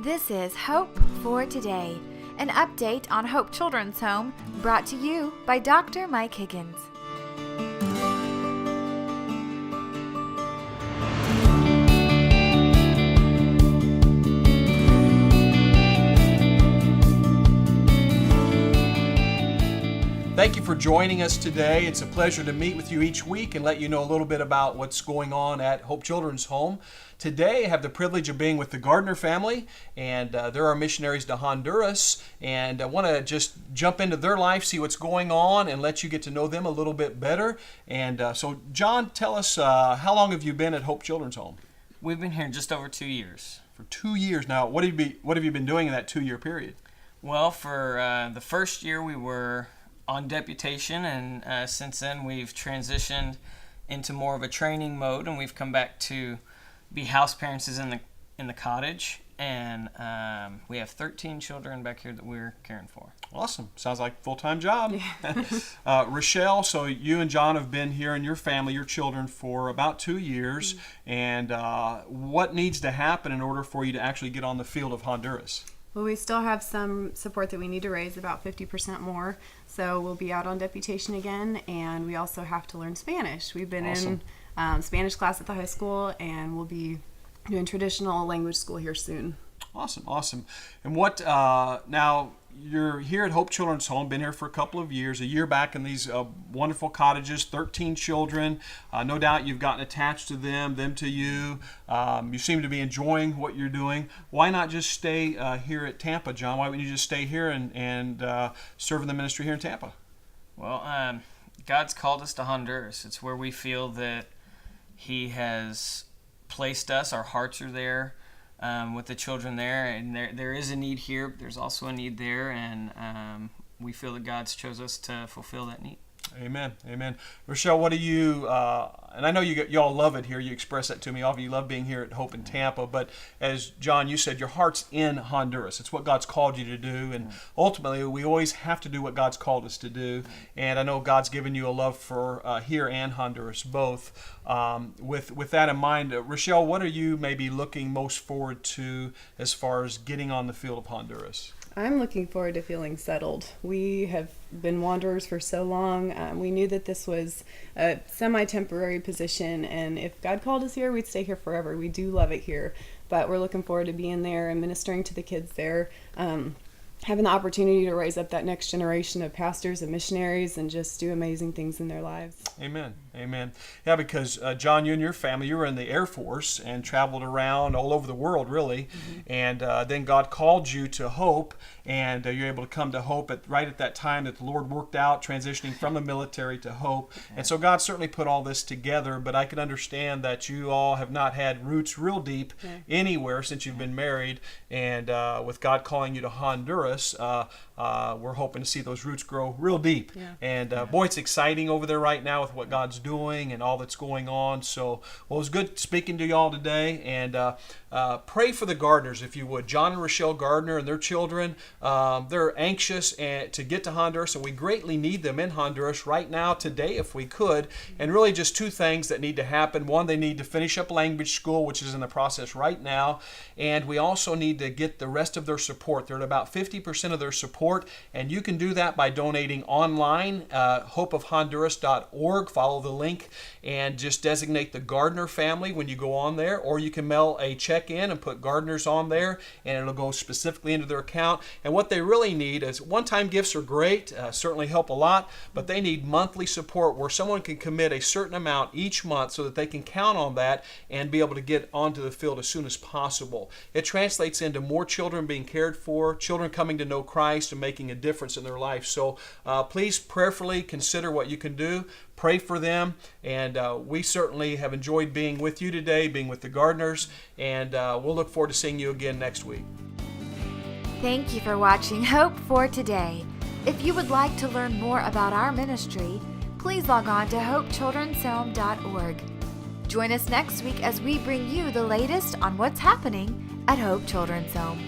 This is Hope for Today, an update on Hope Children's Home, brought to you by Dr. Mike Higgins. Thank you for joining us today. It's a pleasure to meet with you each week and let you know a little bit about what's going on at Hope Children's Home. Today I have the privilege of being with the Gardner family, and they're our missionaries to Honduras, and I want to just jump into their life, see what's going on, and let you get to know them a little bit better. And so John, tell us, how long have you been at Hope Children's Home? We've been here just over 2 years. For 2 years now. What have you been doing in that 2-year period? Well, for the first year we were on deputation, and since then we've transitioned into more of a training mode, and we've come back to be house parents in the cottage, and we have 13 children back here that we're caring for. Awesome. Sounds like a full-time job. Yeah. Rochelle, so you and John have been here and your family, your children, for about 2 years. Mm-hmm. And what needs to happen in order for you to actually get on the field of Honduras? Well, we still have some support that we need to raise, about 50% more. So we'll be out on deputation again, and we also have to learn Spanish. We've been Awesome. in Spanish class at the high school, and we'll be doing traditional language school here soon. Awesome. And what, now you're here at Hope Children's Home, been here for a couple of years, a year back in these wonderful cottages, 13 children. No doubt you've gotten attached to them to you. You seem to be enjoying what you're doing. Why not just stay here at Tampa, John? Why wouldn't you just stay here and serve in the ministry here in Tampa? Well, God's called us to Honduras. It's where we feel that He has placed us. Our hearts are there. With the children there, and there is a need here. There's also a need there, and we feel that God's chose us to fulfill that need. Amen. Rochelle, what do you, and I know you all love it here, you express that to me often, you love being here at Hope in Tampa, but as John, you said, your heart's in Honduras. It's what God's called you to do, and ultimately we always have to do what God's called us to do, and I know God's given you a love for here and Honduras both. With that in mind, Rochelle, what are you maybe looking most forward to as far as getting on the field of Honduras? I'm looking forward to feeling settled. We have been wanderers for so long. We knew that this was a semi-temporary position, and if God called us here, we'd stay here forever. We do love it here, but we're looking forward to being there and ministering to the kids there, having the opportunity to raise up that next generation of pastors and missionaries and just do amazing things in their lives. Amen. Yeah, because John, you and your family, you were in the Air Force and traveled around all over the world, really. Mm-hmm. And then God called you to Hope, and you're able to come to Hope right at that time that the Lord worked out, transitioning from the military to Hope. And so God certainly put all this together, but I can understand that you all have not had roots real deep anywhere since you've been married. And with God calling you to Honduras, we're hoping to see those roots grow real deep. Yeah. And boy, it's exciting over there right now with what God's doing and all that's going on. So, well, it was good speaking to you all today. And pray for the Gardners, if you would. John and Rochelle Gardner and their children, they're anxious to get to Honduras, and we greatly need them in Honduras right now, today, if we could. And really just two things that need to happen. One, they need to finish up language school, which is in the process right now. And we also need to get the rest of their support. They're at about 50% of their support, and you can do that by donating online, hopeofhonduras.org. Follow the link and just designate the Gardner family when you go on there, or you can mail a check in and put Gardners on there, and it'll go specifically into their account. And what they really need is one-time gifts are great, certainly help a lot, but they need monthly support where someone can commit a certain amount each month so that they can count on that and be able to get onto the field as soon as possible. It translates into more children being cared for, children coming to know Christ and making a difference in their life. So please prayerfully consider what you can do. Pray for them, and we certainly have enjoyed being with you today, being with the Gardners, and we'll look forward to seeing you again next week. Thank you for watching Hope for Today. If you would like to learn more about our ministry, please log on to hopechildren'shome.org. Join us next week as we bring you the latest on what's happening at Hope Children's Home.